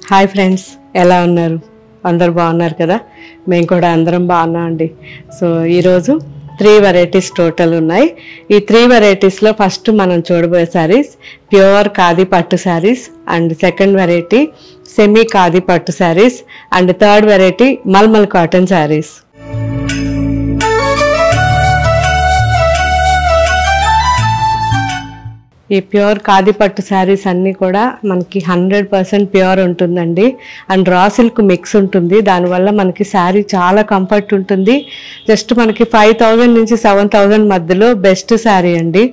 Hi friends, ఎలా ఉన్నారు? అందరు బాగున్నారు కదా? మేము కూడా అందరం బాగున్నామండి. సో ఈరోజు 3 వెరైటీస్ టోటల్ ఉన్నాయి. ఈ 3 వెరైటీస్లో ఫస్ట్ మనం చూడబోయే శారీస్ ప్యూర్ ఖాదీ పట్టు saris, and second variety semi khadi పట్టు saris, and third variety mulmul cotton saris. ఈ ప్యూర్ ఖాదీ పట్టు శారీస్ అన్నీ కూడా మనకి 100% ప్యూర్ ఉంటుందండి. అండ్ రా సిల్క్ మిక్స్ ఉంటుంది. దానివల్ల మనకి శారీ చాలా కంఫర్ట్ ఉంటుంది. జస్ట్ మనకి 5000 నుంచి 7000 మధ్యలో బెస్ట్ శారీ అండి.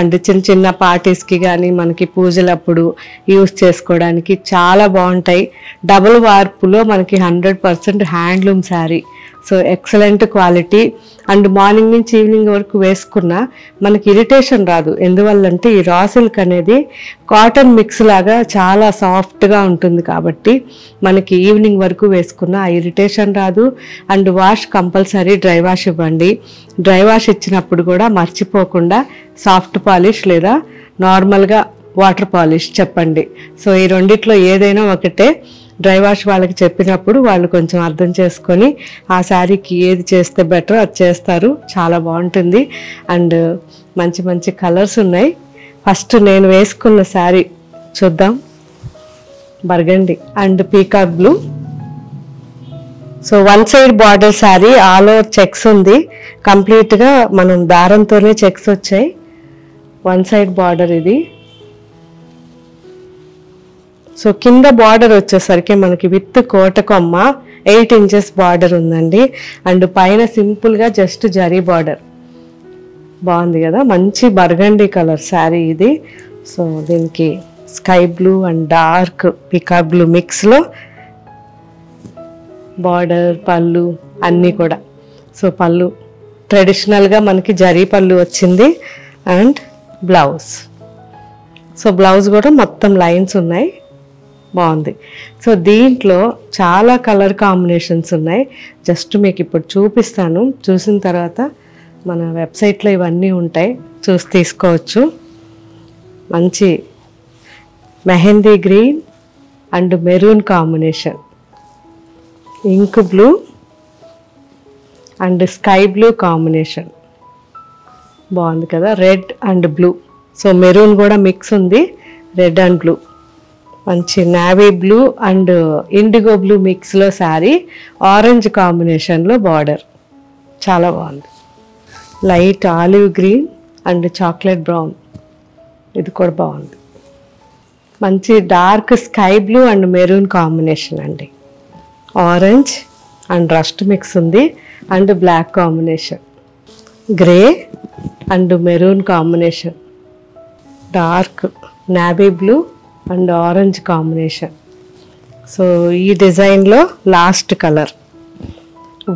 అండ్ చిన్న చిన్న పార్టీస్కి కానీ మనకి పూజలప్పుడు యూస్ చేసుకోవడానికి చాలా బాగుంటాయి. డబుల్ వార్పులో మనకి 100% handloom sari. So excellent quality. And morning నుంచి ఈవినింగ్ వరకు వేసుకున్నా మనకి ఇరిటేషన్ రాదు. ఎందువల్లంటే ఈ రా సిల్క్ అనేది కాటన్ మిక్స్ లాగా చాలా సాఫ్ట్గా ఉంటుంది కాబట్టి మనకి ఈవినింగ్ వరకు వేసుకున్న ఆ ఇరిటేషన్ రాదు. And wash compulsory dry wash ఇవ్వండి. డ్రై వాష్ ఇచ్చినప్పుడు కూడా మర్చిపోకుండా సాఫ్ట్ పాలిష్ లేదా నార్మల్గా వాటర్ పాలిష్ చెప్పండి. సో ఈ రెండిట్లో ఏదైనా ఒకటే. డ్రై వాష్ వాళ్ళకి చెప్పినప్పుడు వాళ్ళు కొంచెం అర్థం చేసుకొని ఆ శారీకి ఏది చేస్తే బెటర్ అది చేస్తారు. చాలా బాగుంటుంది. అండ్ మంచి మంచి కలర్స్ ఉన్నాయి. ఫస్ట్ నేను వేసుకున్న శారీ చూద్దాం. Burgundy and peacock blue. So one side border sari, all over checks ఉంది. కంప్లీట్గా మనం దారంతోనే చెక్స్ వచ్చాయి. వన్ సైడ్ బార్డర్ ఇది. సో కింద బార్డర్ వచ్చేసరికి మనకి విత్ కోటకొమ్మ 8 ఇంచెస్ బార్డర్ ఉందండి. అండ్ పైన సింపుల్గా జస్ట్ జరీ బార్డర్. బాగుంది కదా? మంచి బర్గండీ కలర్ శారీ ఇది. సో దీనికి sky blue and dark peacock blue మిక్స్లో బార్డర్, పళ్ళు అన్నీ కూడా. సో పళ్ళు ట్రెడిషనల్గా మనకి జరీ పళ్ళు వచ్చింది. And blouse. సో బ్లౌజ్ కూడా మొత్తం లైన్స్ ఉన్నాయి. బాగుంది. సో దీంట్లో చాలా కలర్ కాంబినేషన్స్ ఉన్నాయి. జస్ట్ మీకు ఇప్పుడు చూపిస్తాను. చూసిన తర్వాత మన వెబ్సైట్లో ఇవన్నీ ఉంటాయి, చూసి తీసుకోవచ్చు. మంచి mehndi green and maroon combination, ink blue and sky blue combination. బాగుంది కదా? Red and blue. So maroon కూడా మిక్స్ ఉంది, రెడ్ అండ్ బ్లూ. మంచి navy blue and indigo blue మిక్స్లో శారీ, ఆరెంజ్ కాంబినేషన్లో బార్డర్. చాలా బాగుంది. Light olive green and chocolate brown, ఇది కూడా బాగుంది. మంచి dark sky blue and maroon combination అండి. ఆరెంజ్ అండ్ రస్ట్ మిక్స్ ఉంది. And black combination, grey and maroon combination, dark navy blue and orange combination. So ఈ డిజైన్లో last colour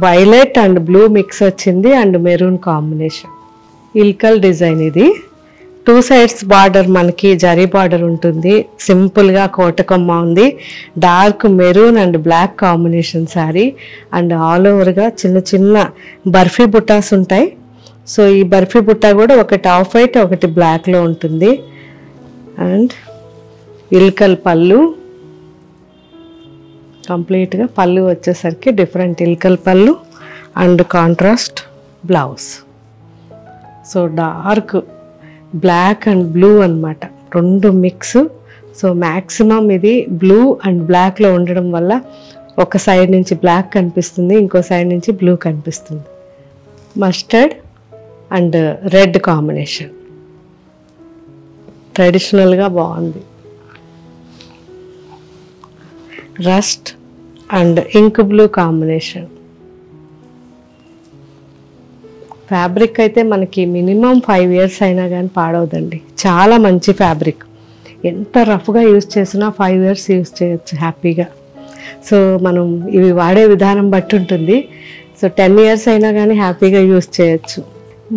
violet and blue mix వచ్చింది and maroon combination. Ilkal design ఇది. 2 sides border మనకి zari border ఉంటుంది. సింపుల్గా కోటకొమ్మ ఉంది. Dark maroon and black combination sari. And all ఓవర్గా చిన్న చిన్న బర్ఫీ బుట్టాస్ ఉంటాయి. సో ఈ బర్ఫీ బుట్టా కూడా ఒకటి ఆఫ్ వైట్ ఒకటి బ్లాక్లో ఉంటుంది. అండ్ ఇల్కల్ పళ్ళు. కంప్లీట్గా పళ్ళు వచ్చేసరికి డిఫరెంట్ ఇల్కల్ పళ్ళు and contrast blouse. So dark black and blue అన్నమాట, రెండు మిక్స్. సో మ్యాక్సిమం ఇది బ్లూ అండ్ బ్లాక్లో ఉండడం వల్ల ఒక సైడ్ నుంచి బ్లాక్ కనిపిస్తుంది, ఇంకో సైడ్ నుంచి బ్లూ కనిపిస్తుంది. Mustard and red combination. ట్రెడిషనల్గా బాగుంది. Rust and ink blue combination. Fabric అయితే మనకి మినిమం 5 years అయినా కానీ పాడవదండి. చాలా మంచి ఫ్యాబ్రిక్. ఎంత రఫ్గా యూజ్ చేసినా 5 years యూజ్ చేయొచ్చు హ్యాపీగా. సో మనం ఇవి వాడే విధానం బట్టి ఉంటుంది. సో 10 years అయినా కానీ హ్యాపీగా యూజ్ చేయొచ్చు.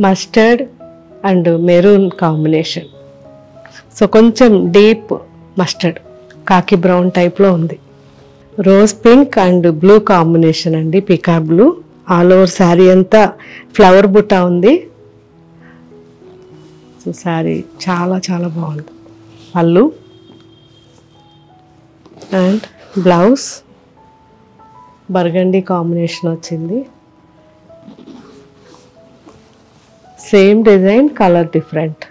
Mustard and maroon combination. So కొంచెం డీప్ మస్టర్డ్, కాకి బ్రౌన్ టైప్లో ఉంది. Rose pink and blue combination అండి, peacock blue. All over sari అంతా ఫ్లవర్ బుట్ట ఉంది. సో శారీ చాలా చాలా బాగుంది. పళ్ళు అండ్ బ్లౌజ్ బర్గండీ కాంబినేషన్ వచ్చింది. Same design, colour different.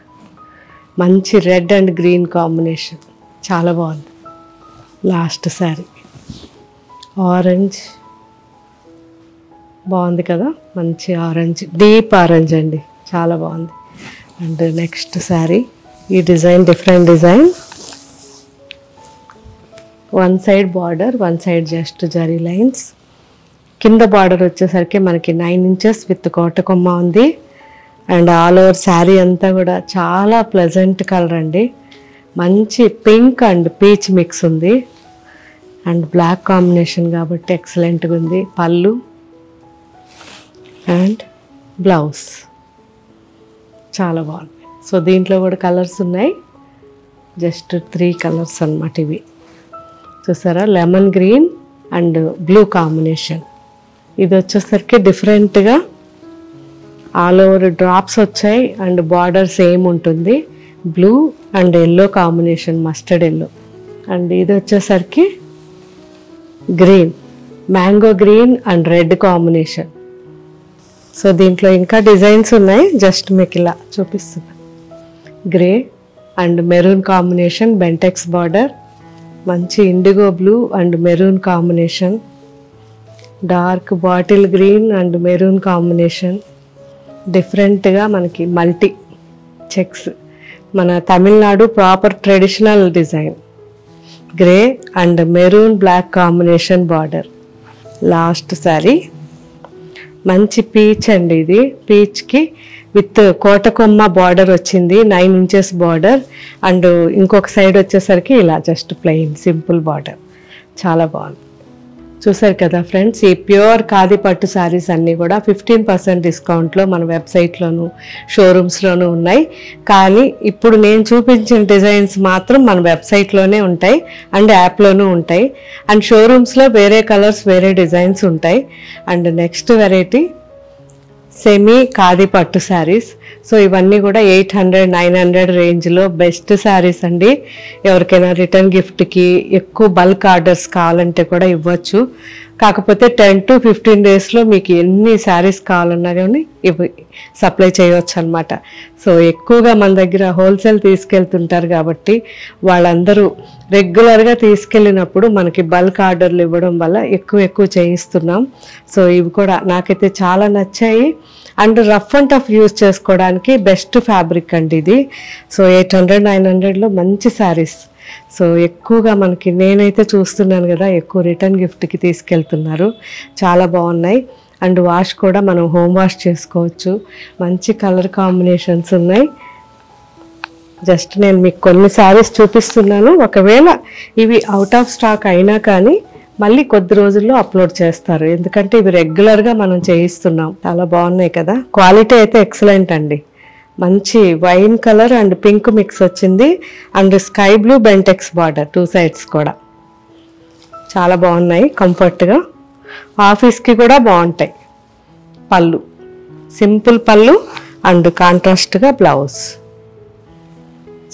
మంచి రెడ్ అండ్ గ్రీన్ కాంబినేషన్, చాలా బాగుంది. లాస్ట్ శారీ ఆరెంజ్, బాగుంది కదా, మంచి ఆరెంజ్, డీప్ ఆరెంజ్ అండి, చాలా బాగుంది. అండ్ నెక్స్ట్ శారీ, ఈ design different design. One side border, one side just zari lines. కింద బార్డర్ వచ్చేసరికి మనకి 9 inches విత్ కోటకొమ్మ ఉంది. అండ్ ఆల్ ఓవర్ శారీ అంతా కూడా చాలా ప్లెజెంట్ కలర్ అండి. మంచి పింక్ అండ్ పీచ్ మిక్స్ ఉంది. అండ్ బ్లాక్ కాంబినేషన్ కాబట్టి ఎక్సలెంట్గా ఉంది. పళ్ళు అండ్ బ్లౌజ్ చాలా బాగుంది. సో దీంట్లో కూడా కలర్స్ ఉన్నాయి, జస్ట్ 3 కలర్స్ అన్నమాట ఇవి. చూసారా, lemon green and blue combination. ఇది వచ్చేసరికి డిఫరెంట్గా ఆల్ ఓవర్ డ్రాప్స్ వచ్చాయి అండ్ బార్డర్ సేమ్ ఉంటుంది. Blue and yellow combination, mustard yellow. And ఇది వచ్చేసరికి green, mango green and red combination. So దీంట్లో ఇంకా డిజైన్స్ ఉన్నాయి, జస్ట్ మీకు ఇలా చూపిస్తున్నా. Grey and maroon combination, Bentex border. మంచి indigo blue and maroon combination. Dark bottle green and maroon combination. డిఫరెంట్గా మనకి మల్టీ చెక్స్, మన Tamil Nadu proper traditional design. Grey and maroon black combination border. Last sari మంచి peach అండి, ఇది పీచ్కి విత్ కోటకొమ్మ బార్డర్ వచ్చింది, 9 inches border. And ఇంకొక side వచ్చేసరికి ఇలా జస్ట్ ప్లెయిన్ సింపుల్ బార్డర్, చాలా బాగుంది. చూసారు కదా ఫ్రెండ్స్, ఈ ప్యూర్ ఖాదీ పట్టు శారీస్ అన్నీ కూడా 15% డిస్కౌంట్లో మన వెబ్సైట్లోను షోరూమ్స్లోనూ ఉన్నాయి. కానీ ఇప్పుడు నేను చూపించిన డిజైన్స్ మాత్రం మన వెబ్సైట్లోనే ఉంటాయి అండ్ యాప్లోనూ ఉంటాయి. అండ్ షోరూమ్స్లో వేరే కలర్స్, వేరే డిజైన్స్ ఉంటాయి. And next variety semi khadi పట్టు శారీస్. సో ఇవన్నీ కూడా 800-900 రేంజ్లో బెస్ట్ శారీస్ అండి. ఎవరికైనా రిటర్న్ గిఫ్ట్కి ఎక్కువ బల్క్ ఆర్డర్స్ కావాలంటే కూడా ఇవ్వచ్చు. కాకపోతే 10 to 15 డేస్లో మీకు ఎన్ని శారీస్ కావాలన్నా కానీ ఇవి సప్లై చేయవచ్చు అనమాట. సో ఎక్కువగా మన దగ్గర హోల్సేల్ తీసుకెళ్తుంటారు కాబట్టి వాళ్ళందరూ రెగ్యులర్గా తీసుకెళ్ళినప్పుడు మనకి బల్క్ ఆర్డర్లు ఇవ్వడం వల్ల ఎక్కువ చేయిస్తున్నాం. సో ఇవి కూడా నాకైతే చాలా నచ్చాయి. And rough and tough use చేసుకోవడానికి బెస్ట్ ఫ్యాబ్రిక్ అండి ఇది. సో 800-900లో మంచి శారీస్. సో ఎక్కువగా మనకి నేనైతే చూస్తున్నాను కదా, ఎక్కువ రిటర్న్ గిఫ్ట్కి తీసుకెళ్తున్నారు, చాలా బాగున్నాయి. అండ్ వాష్ కూడా మనం హోమ్ వాష్ చేసుకోవచ్చు. మంచి కలర్ కాంబినేషన్స్ ఉన్నాయి. జస్ట్ నేను మీకు కొన్ని శారీస్ చూపిస్తున్నాను. ఒకవేళ ఇవి అవుట్ ఆఫ్ స్టాక్ అయినా కానీ మళ్ళీ కొద్ది రోజుల్లో అప్లోడ్ చేస్తారు, ఎందుకంటే ఇవి రెగ్యులర్గా మనం చేయిస్తున్నాం. చాలా బాగున్నాయి కదా, క్వాలిటీ అయితే ఎక్సలెంట్ అండి. మంచి wine colour and pink mix వచ్చింది. And sky blue Bentex border 2 sides కూడా చాలా బాగున్నాయి, కంఫర్ట్గా. ఆఫీస్కి కూడా బాగుంటాయి. పళ్ళు సింపుల్ పళ్ళు అండ్ కాంట్రాస్ట్గా బ్లౌజ్.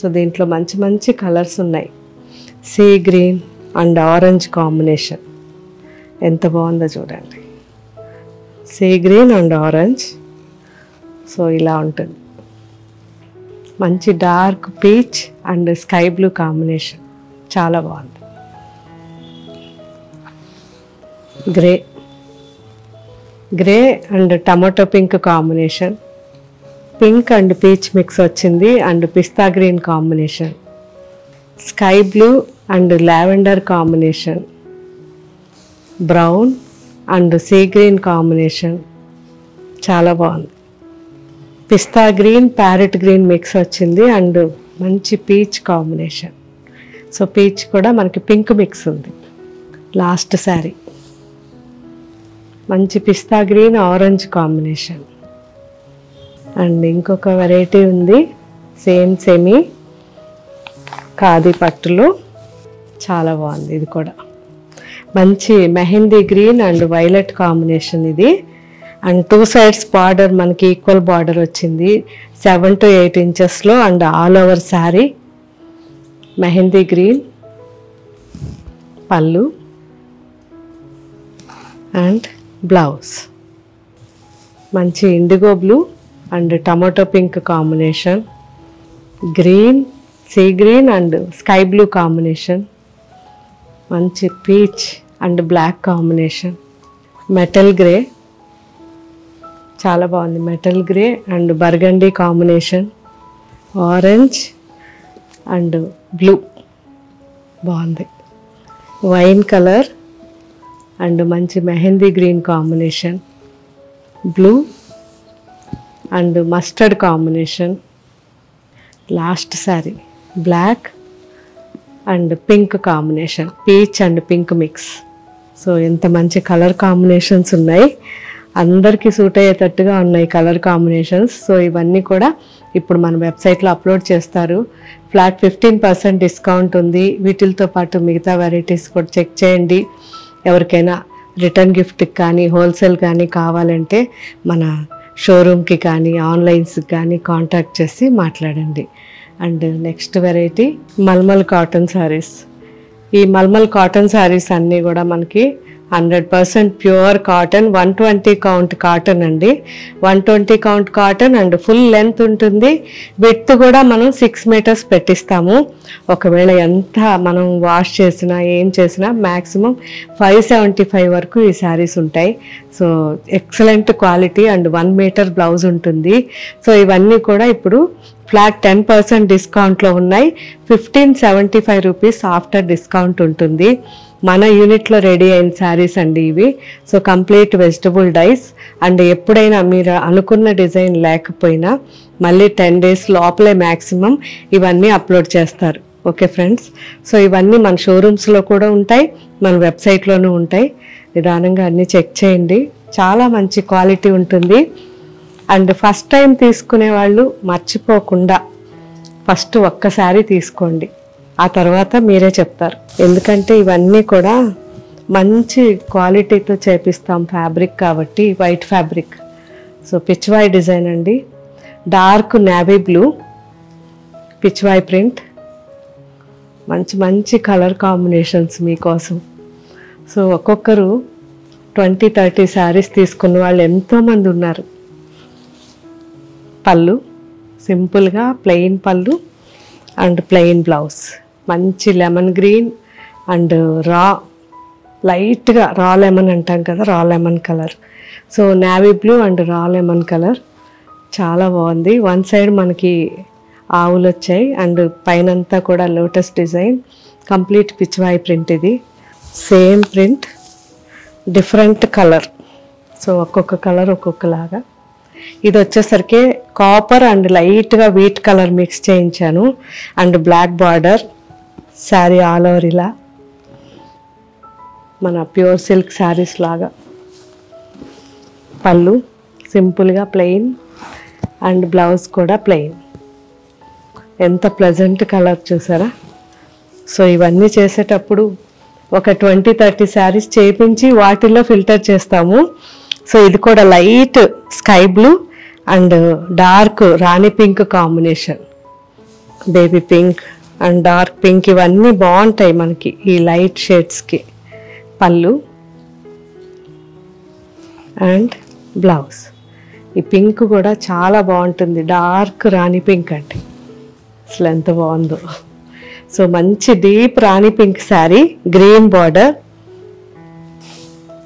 సో దీంట్లో మంచి కలర్స్ ఉన్నాయి. Sea green and orange combination ఎంత బాగుందో చూడండి. Sea green and orange. So ఇలా ఉంటుంది. మంచి dark peach and sky blue combination, చాలా బాగుంది. Grey and tomato pink combination. Pink and peach mix వచ్చింది and pista green combination. Sky blue and lavender combination. Brown and sea green combination, చాలా బాగుంది. Pista green parrot green mix వచ్చింది and మంచి peach combination. So peach కూడా మనకి pink mix ఉంది. Last sari మంచి పిస్తా గ్రీన్ ఆరెంజ్ కాంబినేషన్. అండ్ ఇంకొక వెరైటీ ఉంది, సేమ్ సెమీ ఖాదీ పట్టులో, చాలా బాగుంది. ఇది కూడా మంచి mehndi green and violet combination ఇది. అండ్ 2 sides బార్డర్ మనకి ఈక్వల్ బార్డర్ వచ్చింది, 7 to 8 inchesలో. And all over sari mehndi green. పళ్ళు అండ్ బ్లౌజ్ మంచి indigo blue and tomato pink combination, green, sea green and sky blue combination, మంచి peach and black combination, metal grey చాలా బాగుంది, metal grey and burgundy combination, orange and blue బాగుంది, wine colour and మంచి mehndi green combination, blue and mustard combination, last sari black and pink combination, peach and pink mix. So ఎంత మంచి colour combinations ఉన్నాయి, అందరికీ suit అయ్యేటట్టుగా ఉన్నాయి కలర్ కాంబినేషన్స్. సో ఇవన్నీ కూడా ఇప్పుడు మన వెబ్సైట్లో అప్లోడ్ చేస్తారు. ఫ్లాట్ 15% డిస్కౌంట్ ఉంది. వీటితో పాటు మిగతా వెరైటీస్ కూడా చెక్ చేయండి. ఎవరికైనా రిటర్న్ గిఫ్ట్కి కానీ హోల్సేల్ కానీ కావాలంటే మన షోరూమ్కి కానీ ఆన్లైన్స్కి కానీ కాంటాక్ట్ చేసి మాట్లాడండి. And next variety mulmul cotton saris. ఈ మల్మల్ కాటన్ శారీస్ అన్నీ కూడా మనకి 100% ప్యూర్ కాటన్, 120 కౌంట్ కాటన్ అండి. 120 count cotton and full length ఉంటుంది. విడ్త్ కూడా మనం 6 మీటర్స్ పెట్టిస్తాము. ఒకవేళ ఎంత మనం వాష్ చేసినా ఏం చేసినా మ్యాక్సిమం 575 వరకు ఈ శారీస్ ఉంటాయి. So excellent quality and 1 metre blouse ఉంటుంది. సో ఇవన్నీ కూడా ఇప్పుడు ఫ్లాట్ 10% డిస్కౌంట్లో ఉన్నాయి. 1575 రూపీస్ ఆఫ్టర్ డిస్కౌంట్ ఉంటుంది. మన యూనిట్లో రెడీ అయిన శారీస్ అండి ఇవి. So complete vegetable dyes and ఎప్పుడైనా మీరు అనుకున్న డిజైన్ లేకపోయినా మళ్ళీ 10 days లోపలే మ్యాక్సిమం ఇవన్నీ అప్లోడ్ చేస్తారు. ఓకే ఫ్రెండ్స్, సో ఇవన్నీ మన షోరూమ్స్లో కూడా ఉంటాయి, మన వెబ్సైట్లోనూ ఉంటాయి. నిదానంగా అన్నీ చెక్ చేయండి, చాలా మంచి క్వాలిటీ ఉంటుంది. అండ్ ఫస్ట్ టైం తీసుకునే వాళ్ళు మర్చిపోకుండా ఫస్ట్ ఒక్కసారి తీసుకోండి, ఆ తర్వాత మీరే చెప్తారు. ఎందుకంటే ఇవన్నీ కూడా మంచి క్వాలిటీతో చేపిస్తాం ఫ్యాబ్రిక్ కాబట్టి, white fabric. So pichwai design అండి, dark navy blue, pichwai print, మంచి మంచి కలర్ కాంబినేషన్స్ మీకోసం. సో ఒక్కొక్కరు 20-30 శారీస్ తీసుకున్న వాళ్ళు ఎంతోమంది ఉన్నారు. పళ్ళు సింపుల్గా ప్లెయిన్ పళ్ళు అండ్ ప్లెయిన్ బ్లౌజ్, మంచి లెమన్ గ్రీన్ అండ్ లైట్గా రా లెమన్ అంటాం కదా, రా lemon colour. So navy blue and రా లెమన్ కలర్ చాలా బాగుంది. వన్ సైడ్ మనకి ఆవులు వచ్చాయి అండ్ పైనంతా కూడా lotus design, complete pichwai print. ఇది same print different colour. So ఒక్కొక్క కలర్ ఒక్కొక్కలాగా. ఇది వచ్చేసరికి కాపర్ అండ్ లైట్గా వీట్ కలర్ మిక్స్ చేయించాను and black border sari all over ఇలా మన ప్యూర్ సిల్క్ శారీస్ లాగా. పళ్ళు సింపుల్గా ప్లెయిన్ అండ్ బ్లౌజ్ కూడా ప్లెయిన్. ఎంత ప్లెజెంట్ కలర్ చూసారా. సో ఇవన్నీ చేసేటప్పుడు ఒక 20-30 శారీస్ చేయించి వాటిల్లో ఫిల్టర్ చేస్తాము. సో ఇది కూడా light sky blue and dark Rani pink combination, baby pink and dark pink, ఇవన్నీ బాగుంటాయి మనకి ఈ లైట్ షేడ్స్కి. పళ్ళు అండ్ బ్లౌజ్. ఈ పింక్ కూడా చాలా బాగుంటుంది, డార్క్ రాణి పింక్ అంటే అసలు ఎంత బాగుందో. సో మంచి డీప్ రాణి పింక్ శారీ, గ్రీన్ బార్డర్,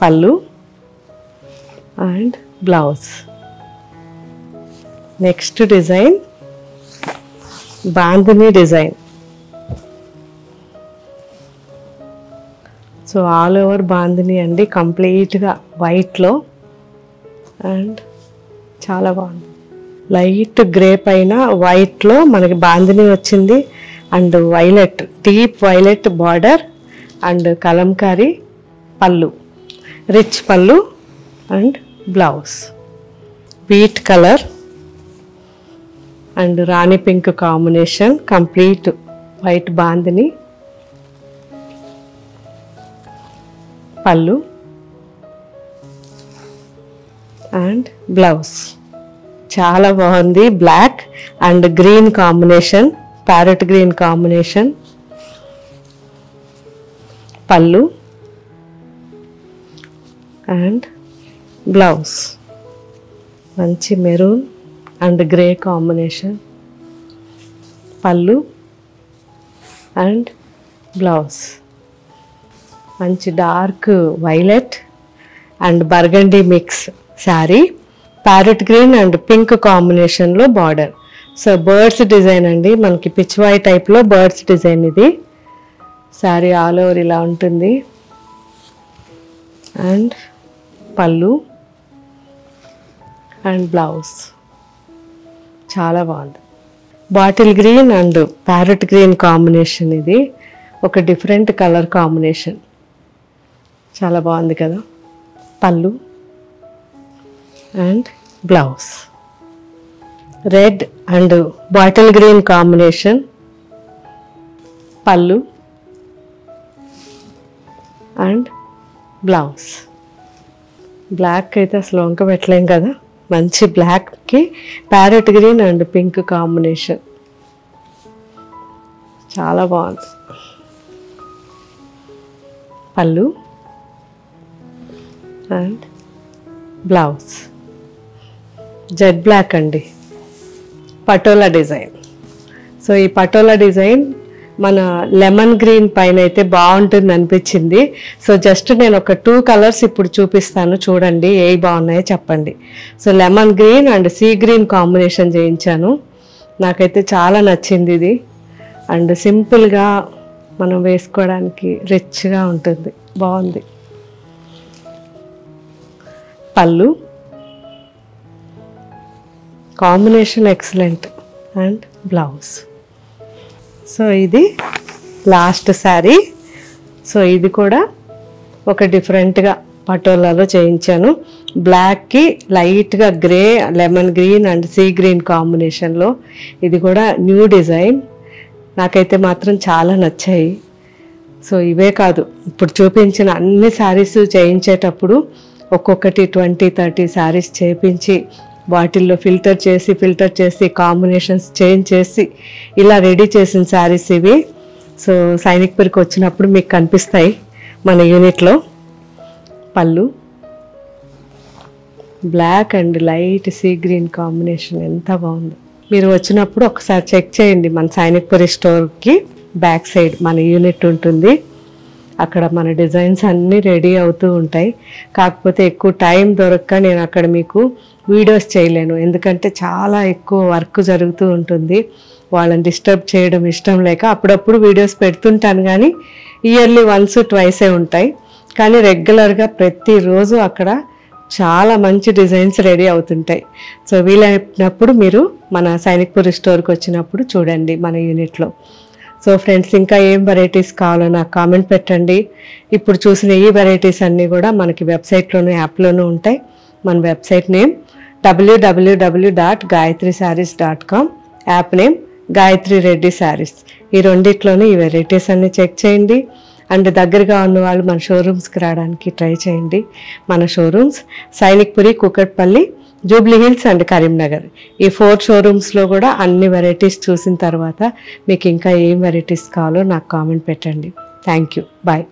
పళ్ళు and blouse. Next design bandhani design. So all over bandhani అండి, కంప్లీట్గా వైట్లో అండ్ చాలా బాగుంది. లైట్ గ్రే పైన వైట్లో మనకి బాందిని వచ్చింది and violet, deep violet border and Kalamkari పళ్ళు, రిచ్ పళ్ళు and blouse. Wheat colour and rani pink combination, complete white bandhani, పళ్ళు అండ్ బ్లౌజ్. చాలా బాగుంది, black and green combination, parrot green combination, పళ్ళు అండ్ బ్లౌజ్ మంచి మెరూన్ అండ్ గ్రే కాంబినేషన్, పళ్ళు and blouse మంచి dark violet and burgundy mix sari, parrot green and pink కాంబినేషన్లో border. So birds design అండి, మనకి పిచ్వాయ్ టైప్లో బర్డ్స్ డిజైన్. ఇది శారీ ఆల్ ఓవర్ ఇలా ఉంటుంది అండ్ పళ్ళు అండ్ బ్లౌజ్ చాలా బాగుంది. Bottle green and parrot green combination, ఇది ఒక డిఫరెంట్ కలర్ కాంబినేషన్, చాలా బాగుంది కదా. పళ్ళు and blouse red and bottle green combination, పళ్ళు అండ్ బ్లౌజ్. బ్లాక్ అయితే అసలు వంక పెట్టలేం కదా, మంచి బ్లాక్కి parrot green and pink combination, చాలా బాగుంది. పళ్ళు అండ్ బ్లౌజ్ జెడ్ బ్లాక్ అండి, పటోలా డిజైన్. సో ఈ పటోలా డిజైన్ మన లెమన్ గ్రీన్ పైన అయితే బాగుంటుంది అనిపించింది. సో జస్ట్ నేను ఒక 2 కలర్స్ ఇప్పుడు చూపిస్తాను, చూడండి ఏవి బాగున్నాయో చెప్పండి. So lemon green and sea green combination చేయించాను, నాకైతే చాలా నచ్చింది ఇది. అండ్ సింపుల్గా మనం వేసుకోవడానికి రిచ్గా ఉంటుంది, బాగుంది. పళ్ళు combination excellent and blouse. So ఇది లాస్ట్ శారీ. సో ఇది కూడా ఒక డిఫరెంట్గా పటోలాలో చేయించాను, బ్లాక్కి లైట్గా grey, lemon green and sea green కాంబినేషన్లో. ఇది కూడా న్యూ డిజైన్, నాకైతే మాత్రం చాలా నచ్చాయి. సో ఇవే కాదు, ఇప్పుడు చూపించిన అన్ని శారీస్ చేయించేటప్పుడు ఒక్కొక్కటి 20-30 శారీస్ చేయించి వాటిల్లో ఫిల్టర్ చేసి కాంబినేషన్స్ చేంజ్ చేసి ఇలా రెడీ చేసిన శారీస్ ఇవి. సో సైనిక్పురికి వచ్చినప్పుడు మీకు కనిపిస్తాయి మన యూనిట్లో. పళ్ళు black and light sea green combination ఎంత బాగుందో. మీరు వచ్చినప్పుడు ఒకసారి చెక్ చేయండి, మన సైనిక్పురి స్టోర్కి బ్యాక్ సైడ్ మన యూనిట్ ఉంటుంది, అక్కడ మన డిజైన్స్ అన్నీ రెడీ అవుతూ ఉంటాయి. కాకపోతే ఎక్కువ టైం దొరక్క నేను అక్కడ మీకు వీడియోస్ చేయలేను, ఎందుకంటే చాలా ఎక్కువ వర్క్ జరుగుతూ ఉంటుంది, వాళ్ళని డిస్టర్బ్ చేయడం ఇష్టం లేక అప్పుడప్పుడు వీడియోస్ పెడుతుంటాను. కానీ ఇయర్లీ వన్స్ ట్వైసే ఉంటాయి, కానీ రెగ్యులర్గా ప్రతిరోజు అక్కడ చాలా మంచి డిజైన్స్ రెడీ అవుతుంటాయి. సో వీలైనప్పుడు మీరు మన సైనిక్పురి స్టోర్కి వచ్చినప్పుడు చూడండి మన యూనిట్లో. సో ఫ్రెండ్స్, ఇంకా ఏం వెరైటీస్ కావాలో నాకు కామెంట్ పెట్టండి. ఇప్పుడు చూసిన ఈ వెరైటీస్ అన్నీ కూడా మనకి వెబ్సైట్లోనూ యాప్లోనూ ఉంటాయి. మన website name www.gayatrisarees.com, app name Gayatri Reddy saris. ఈ రెండిట్లోనూ ఈ వెరైటీస్ అన్నీ చెక్ చేయండి. అండ్ దగ్గరగా ఉన్న వాళ్ళు మన షోరూమ్స్కి రావడానికి ట్రై చేయండి. మన showrooms Sainikpuri, Kukatpally, Jubilee hills and Karimnagar. ఈ 4 షోరూమ్స్లో కూడా అన్ని వెరైటీస్ చూసిన తర్వాత మీకు ఇంకా ఏం వెరైటీస్ కావాలో నాకు కామెంట్ పెట్టండి. Thank you, bye.